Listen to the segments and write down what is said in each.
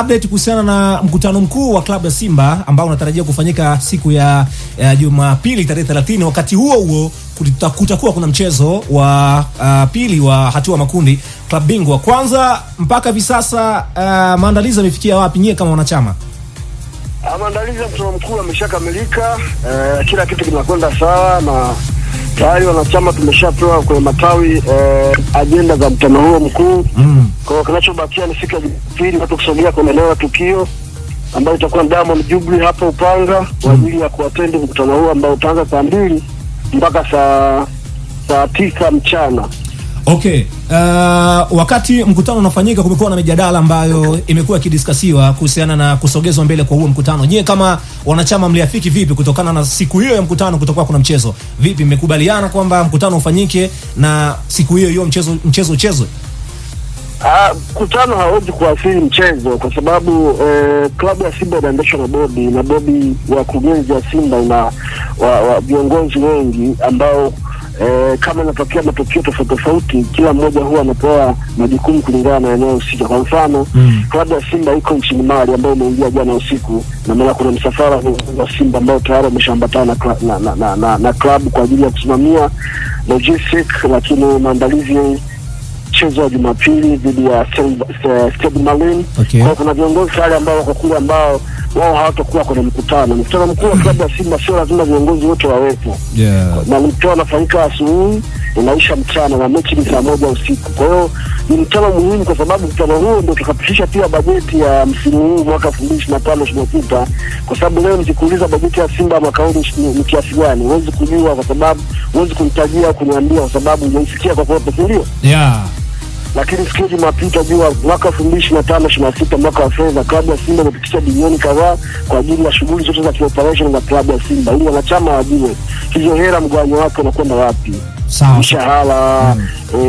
Update kuhusiana na mkutano mkuu wa klabu ya Simba ambao unatarajia kufanyika siku ya Jumapili tarehe 30. Wakati huo kutakuwa kuna mchezo wa pili wa hatua makundi klabu bingwa. Kwanza, mpaka hivi sasa maandalizi yamefikia wapi nyie kama wanachama? Maandalizi ya mkutano mkuu yameshakamilika, kila kitu kinakwenda sawa na tayari wanachama tumeshapewa kwenye matawi agenda za mkutano huo mkuu. Kwa kinachobakia ni siku ya Jumapili watu kusogea kwenye eneo la tukio ambayo itakuwa Diamond Jubilee hapa Upanga kwa ajili ya kuattend mkutano huo ambao utaanza saa 2 mpaka saa 9 mchana. Okay. Wakati mkutano unafanyika kumekuwa na mijadala ambayo imekuwa ikidiskasiwa kuhusiana na kusogezwa mbele kwa huo mkutano. Nyie kama wanachama mliafiki vipi kutokana na siku hiyo ya mkutano kutokuwa kuna mchezo? Vipi mmekubaliana kwamba mkutano ufanyike na siku hiyo mchezo uchezwe? Mkutano hauwezi kuathiri mchezo kwa sababu klabu ya Simba inaendeshwa na bodi wa kurugenzi ya Simba na viongozi wengi ambao kama inatokea matokeo tofauti kila mmoja huwa anapewa majukumu kulingana na eneo husika. Kwa mfano, klabu ya Simba iko nchini Mali ambayo imeingia jana usiku na maana kuna msafara wa Simba ambao tayari wameshaambatana na klabu kwa ajili ya kusimamia logistics, lakini maandalizi mchezo wa Jumapili dhidi ya Stade Malien. Okay. Kwa kuna viongozi wale ambao wako kule ambao wao hawatakuwa kwenye mkutano. Mkutano mkuu wa klabu ya Simba sio lazima viongozi wote wawepo. Na mkutano unafanyika asubuhi unaisha mchana na mechi ni saa 1 usiku. Kwa hiyo ni mkutano muhimu kwa sababu mkutano huo ndio utakapisha pia bajeti ya msimu huu mwaka 2025-26, kwa sababu leo nikikuuliza bajeti ya Simba mwaka huu ni kiasi gani huwezi kujua kwa sababu huwezi kunitajia au kuniambia kwa sababu hujasikia kwa sababu ndio. Lakini siku Jumapili jua mwaka 2025-26 mwaka wa fedha klabu ya Simba imepitisha bilioni kadhaa kwa ajili ya shughuli zote za operation za klabu ya Simba ili wanachama wajue hizo hela mgawanyo wake unakwenda wapi. Mshahara,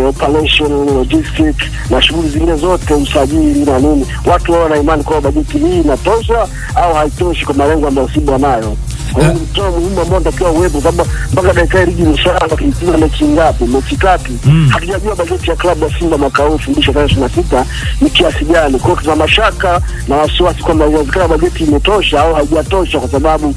operation, logistics na shughuli zingine zote, usajili na nini. Watu wao wana imani kwa bajeti hii inatosha au haitoshi kwa malengo ambayo Simba wanayo. Kwa hiyo mtoa muhimu ambao natakiwa uwepo sababu mpaka dakika ligi mshahara kimpira mechi ngapi, mechi tatu. Hatujajua bajeti ya klabu ya Simba mwaka huu 2026 ni kiasi gani. Kwa hiyo tuna mashaka na wasiwasi kwamba inawezekana bajeti imetosha au haijatosha kwa sababu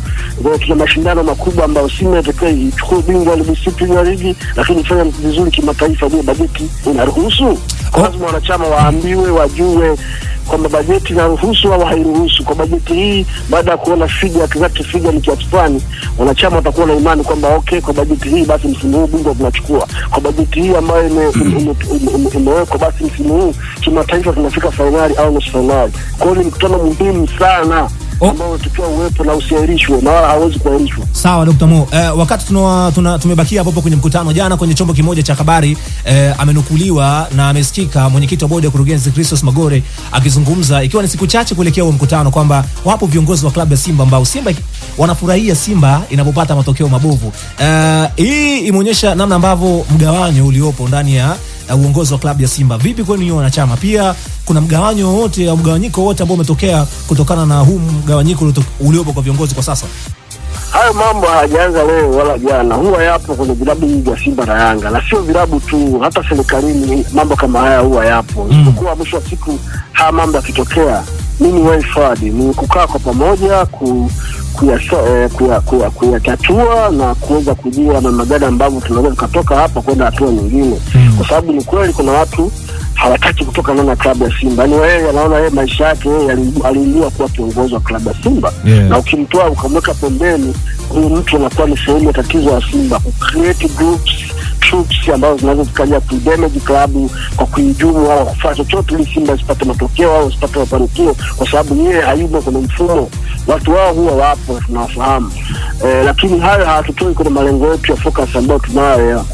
tuna mashindano makubwa ambayo Simba inatakiwa ichukue ubingwa wa Premier League lakini ifanye vizuri kimataifa. Je, bajeti inaruhusu? Lazima wanachama waambiwe wajue kwamba bajeti inaruhusu au hairuhusu. Kwa bajeti hii baada ya kuona figa ni kiasi fulani, wanachama watakuwa na imani kwamba okay, kwa bajeti hii basi msimu huu bingwa tunachukua. Kwa bajeti hii ambayo imewekwa basi msimu huu kimataifa tunafika finali au nusu finali. Kwa hiyo ni mkutano muhimu sana ambao tukiwa uwepo na usiahirishwe na wala hawezi kuahirishwa. Sawa Dr. Mo, wakati tumebakia hapo kwenye mkutano, jana kwenye chombo kimoja cha habari amenukuliwa na amesikika mwenyekiti wa bodi ya kurugenzi Christos Magore akizungumza ikiwa ni siku chache kuelekea huo mkutano kwamba wapo viongozi wa klabu ya Simba ambao Simba wanafurahia Simba inapopata matokeo mabovu. Hii imeonyesha namna ambavyo mgawanyo uliopo ndani ya uongozi wa klabu ya Simba. Vipi kwenu nyinyi wanachama? Pia kuna mgawanyo wote au mgawanyiko wote ambao umetokea kutokana na huu mgawanyiko uliopo kwa viongozi kwa sasa? Hayo mambo hayajaanza leo wala jana. Huwa yapo kwenye vilabu vya Simba na Yanga. Na sio vilabu tu, hata serikalini mambo kama haya huwa yapo. Isipokuwa mwisho wa siku haya mambo yakitokea, mimi waifadi ni kukaa kwa pamoja kuyatatua na kuweza kujua na magada ambavyo tunaweza kutoka hapa kwenda hatua nyingine. Kwa sababu ni kweli kuna watu hawataki kutoka ndani ya klabu ya Simba. Yaani yeye anaona yeye maisha yake aliingia kuwa kiongozi wa klabu ya Simba. Na ukimtoa ukamweka pembeni, huyu mtu anakuwa ni sehemu ya tatizo la Simba. Create troops ambazo zinaweza zikaja kuidamage klabu kwa kuijumu au kufanya chochote ili Simba isipate matokeo au isipate mafanikio, kwa sababu yeye hayupo kwenye mfumo. Watu wao huwa wapo tunawafahamu. Lakini hayo hatutoi kwenye malengo yetu ya focus ambayo tunayo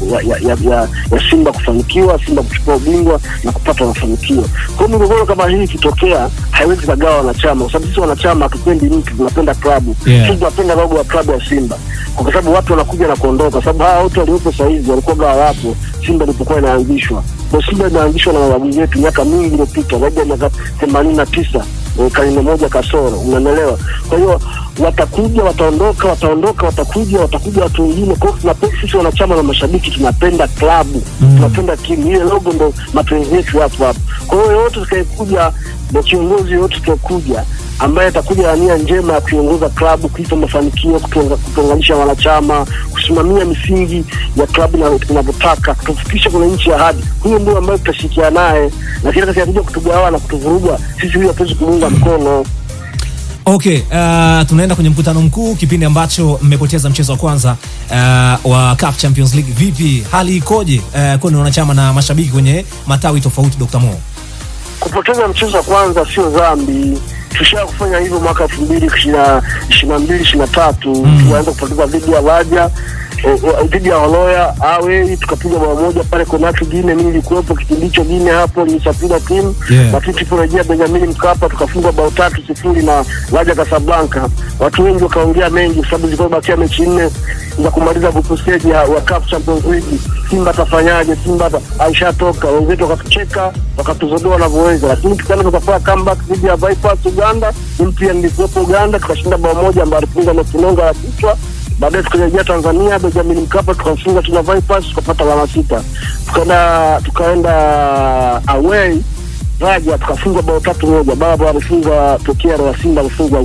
ya Simba kufanikiwa, Simba kuchukua ubingwa na kupata mafanikio. Kwa hiyo migogoro kama hii ikitokea haiwezi kagawa wanachama, kwa sababu sisi wanachama hatupendi mtu, tunapenda klabu. Sisi tunapenda logo ya klabu ya Simba. Kwa sababu watu wanakuja na kuondoka, kwa sababu hao wote waliopo sasa hivi walikuwa hawapo Simba ilipokuwa inaanzishwa. Kwa Simba inaanzishwa na mababu yetu miaka mingi iliyopita, zaidi ya miaka 89, karne moja kasoro, unaelewa. Kwa hiyo watakuja, wataondoka, watakuja watu wengine. Kwa hiyo sisi wanachama na mashabiki tunapenda klabu, tunapenda timu. Ile logo ndo mapenzi yetu hapo. Kwa hiyo yote tukayekuja na kiongozi yote tukayekuja ambaye atakuja nia njema ya kuongoza klabu, kuipa mafanikio, kutuunganisha wanachama, kusimamia misingi ya klabu na tunavyotaka, kutufikisha kwenye nchi ya hadi. Huyo ndio ambaye tutashirikiana naye, na kila akija kutugawa na kutuvuruga sisi huyo hatuwezi kumuunga mkono. Okay, tunaenda kwenye mkutano mkuu, kipindi ambacho mmepoteza mchezo wa kwanza wa CAF Champions League. Vipi, hali ikoje kwa wanachama na mashabiki kwenye matawi tofauti, Dr. Mo? Kupoteza mchezo wa kwanza sio dhambi. Tushakufanya hivyo mwaka 2022-23 tulianza kupoteza dhidi ya Waja, dhidi ya Holoya awe tukapiga bao moja pale Konaki Gine. Mimi nilikuwepo kipindi hicho Gine hapo, nilisafiri timu lakini tuliporejea Benjamin Mkapa tukafungwa bao 3-0 na Waja Casablanca. Watu wengi wakaongea mengi sababu zilikuwa bakia mechi 4 za kumaliza group stage wa CAF Champions League. Simba tafanyaje? Simba aishatoka. Wenzetu wakatucheka, wakatuzodoa wanavyoweza, lakini tukaenda tukafanya comeback dhidi ya Vipers Uganda. Mpia nilikuwepo Uganda, tukashinda bao moja ambayo alifunga na Kinonga ya kichwa. Baadaye tukarejea Tanzania Benjamin Mkapa tukafunga tuna Vipers tukapata alama 6. Tukaenda away Raja tukafunga bao 3-1. Baba alifunga Tokero wa Simba, alifunga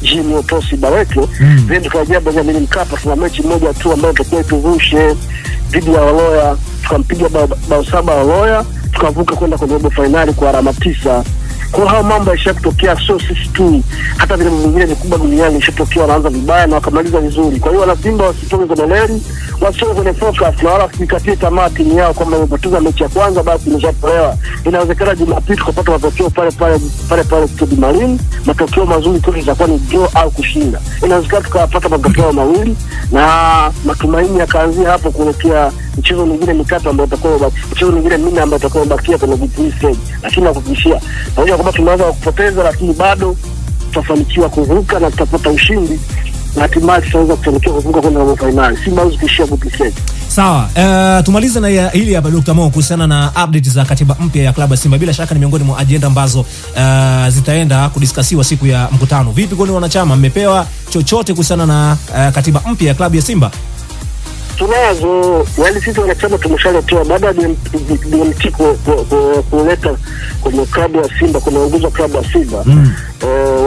Jimmy Otosi Baweke. Then tukarejea Benjamin Mkapa tuna mechi moja tu ambayo tutakuwa tuvushe dhidi ya Holoya, tukampiga bao 7 Holoya, tukavuka kwenda kwenye robo finali kwa alama 9. Kwa hao mambo yashatokea, sio sisi tu, hata vile vingine vikubwa duniani yashatokea, wanaanza vibaya na wakamaliza vizuri. Kwa hiyo wana Simba wasitoke kwenye reli, wasitoke kwenye focus na wala wasikatie tamaa timu yao kwamba wamepoteza mechi ya kwanza basi imeshatolewa. Inawezekana Jumapili tukapata matokeo pale Stade Marine, matokeo mazuri kwa itakuwa ni draw au kushinda. Inawezekana tukapata matokeo mawili na matumaini yakaanzia hapo kuelekea mchezo mwingine mitatu ambayo itakuwa mchezo mwingine 4 ambayo itakuwa bakia kwenye group stage. Lakini nakuhakikishia pamoja kwamba tumeanza kupoteza, lakini bado tutafanikiwa kuvuka na tutapata ushindi na hatimaye tutaweza kufanikiwa kuvuka kwenda robo finali. Simba uzikishia group stage. Sawa, tumalize na hili hapa Dr. Mo kuhusiana na update za katiba mpya ya klabu ya Simba. Bila shaka ni miongoni mwa agenda ambazo zitaenda kudiskasiwa siku ya mkutano. Vipi kwa wanachama, mmepewa chochote kuhusiana na katiba mpya ya klabu ya Simba? Tunazo, wale sisi wanachama tumeshaletewa baada ya BMT kuleta kwenye klabu ya Simba, kunaongozwa klabu ya Simba.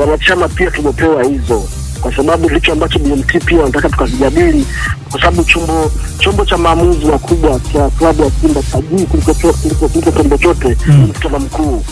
Wanachama pia tumepewa hizo, kwa sababu hicho ambacho BMT pia wanataka tukazijadili, kwa sababu chombo cha maamuzi makubwa cha klabu ya Simba tajii kuliko kombe chote mkutano mkuu.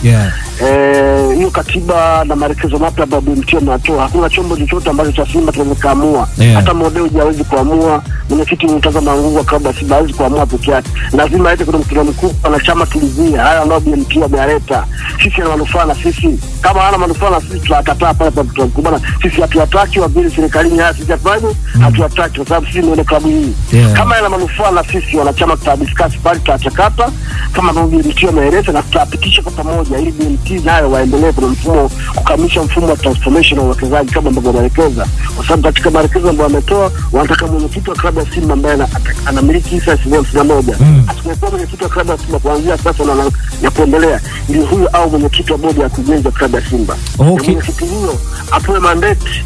Hiyo katiba na marekezo mapya ambayo BMT wanatoa, hakuna chombo chochote ambacho cha Simba kinaweza hata model hawezi kuamua. Mwenyekiti mtazama nguvu wa klabu ya Simba hawezi kuamua peke yake, lazima aende kwenye mkutano mkuu. Wanachama tulizia haya ambayo BMT wameleta, sisi na manufaa na sisi, kama hana manufaa na sisi tutakataa pale kwa mkutano mkuu. Bana sisi hatuwataki wabili serikalini, haya sisi hatuwataki kwa sababu sisi ni klabu hii. Kama ina manufaa na sisi wanachama tutadiscuss pale, tutachakata kama BMT wameeleza na tutapitisha kwa pamoja ili BMT nayo waendelee kwenye mfumo, kukamilisha mfumo wa transformation wa uwekezaji kama ambavyo wanaelekeza. Kwa sababu katika maelekezo ambayo wametoa, wanataka mwenyekiti wa klabu ya Simba ambaye anamiliki hisa 51 atakuwa mwenyekiti wa klabu ya Simba kuanzia sasa na kuendelea, ndio huyo au mwenyekiti wa bodi ya kujenga klabu ya Simba. Mwenyekiti huyo apewe mandate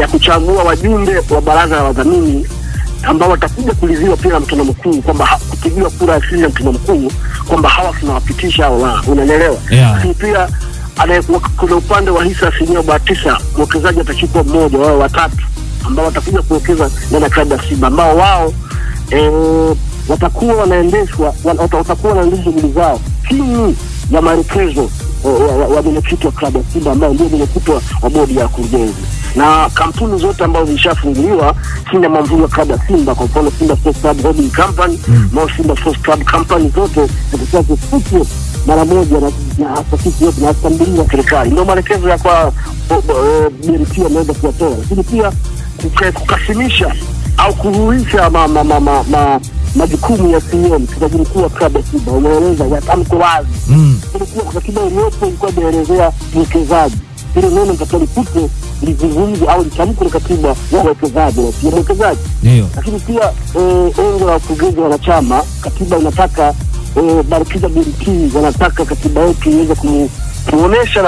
ya kuchagua wajumbe wa baraza la wadhamini ambao watakuja kuliziwa pia na mkutano mkuu, kwamba kupigiwa kura ya siri ya mkutano mkuu kwamba hawa tunawapitisha au la, unaelewa? Lakini pia anayekuwa kuna upande wa hisa 9 mwekezaji atachukua mmoja wao watatu ambao watakuja kuwekeza ndani klabu ya Simba, ambao wao watakuwa wanaendeshwa shughuli zao chini ya maelekezo wa mwenyekiti wa klabu ya Simba ambaye ndio mwenyekiti wa bodi ya kujenga. Na kampuni zote ambazo zishafunguliwa chini ya mamlaka ya klabu ya Simba, kwa mfano Simba Sports Club Holding Company na Simba Sports Club Company, zote zitakuwa zifuatwe mara moja na asasi yote na asambili ya serikali. Ndio maelekezo ya kwa BMT ameweza kutoa, lakini pia kukasimisha au kuhuisha majukumu ya CEO mtendaji mkuu wa klabu ya Simba. Unaeleza ya tamko wazi kulikuwa katiba iliyopo ilikuwa inaelezea uwekezaji, ile neno mtakalipute lizungumze au litamko la katiba ya uwekezaji na sio uwekezaji. Lakini pia engo la kuongeza wanachama, katiba inataka Barakiza BMT wanataka katiba yetu iweze kuonesha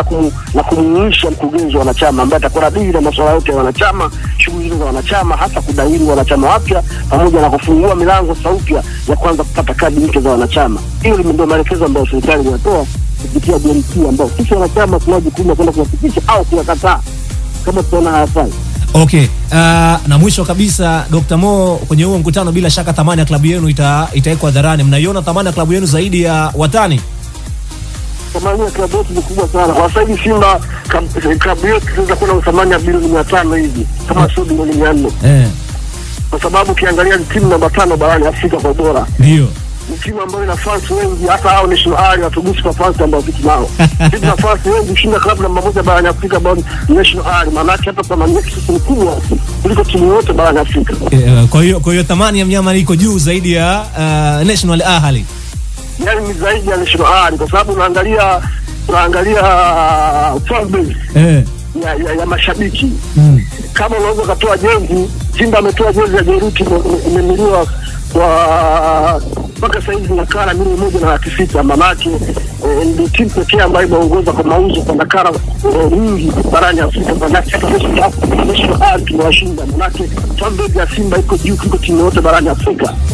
na kumuonyesha mkurugenzi wa wanachama ambaye atakuradili na masuala yote ya wanachama, shughuli za wanachama, hasa kudahili wanachama wapya pamoja na kufungua milango sauti ya kwanza kupata kadi mpya za wanachama. Hiyo ndio maelekezo ambayo serikali inatoa kupitia BMT, ambao sisi wanachama tuna jukumu kwenda kuhakikisha au kuwakataa kama tunaona hafai. Okay. Na mwisho kabisa Dr. Mo, kwenye huo mkutano bila shaka thamani ya klabu yenu itawekwa hadharani. Mnaiona thamani ya klabu yenu zaidi ya watani? Thamani ya klabu yetu ni kubwa sana. Kwa sasa hivi Simba klabu yetu inaweza kuwa na thamani ya bilioni 500 hivi, kama sio bilioni 400. Kwa sababu ukiangalia timu namba 5 barani Afrika kwa bora. Ndio. Ni timu ambayo ina fans wengi, hata hao National Ali watugusi kwa fans ambao sisi nao. Sisi na fans wengi kushinda klabu namba 1 barani Afrika ambao National Ali. Maana hata thamani yake sisi ni kubwa kuliko timu yote barani Afrika. Kwa hiyo thamani ya mnyama iko juu zaidi ya National Ali. Yaani ni zaidi ya National Ali, kwa sababu unaangalia fan ya mashabiki. Kama unaweza kutoa jezi, Simba ametoa jezi ya Jeruti imemiliwa kwa mpaka sasa hivi nakala milioni 1.6. Manake ndio timu pekee ambayo inaongoza kwa mauzo kwa nakala nyingi barani Afrika. Manake National Ali tunawashinda. Manake fan base ya Simba iko juu kuliko timu yote barani Afrika.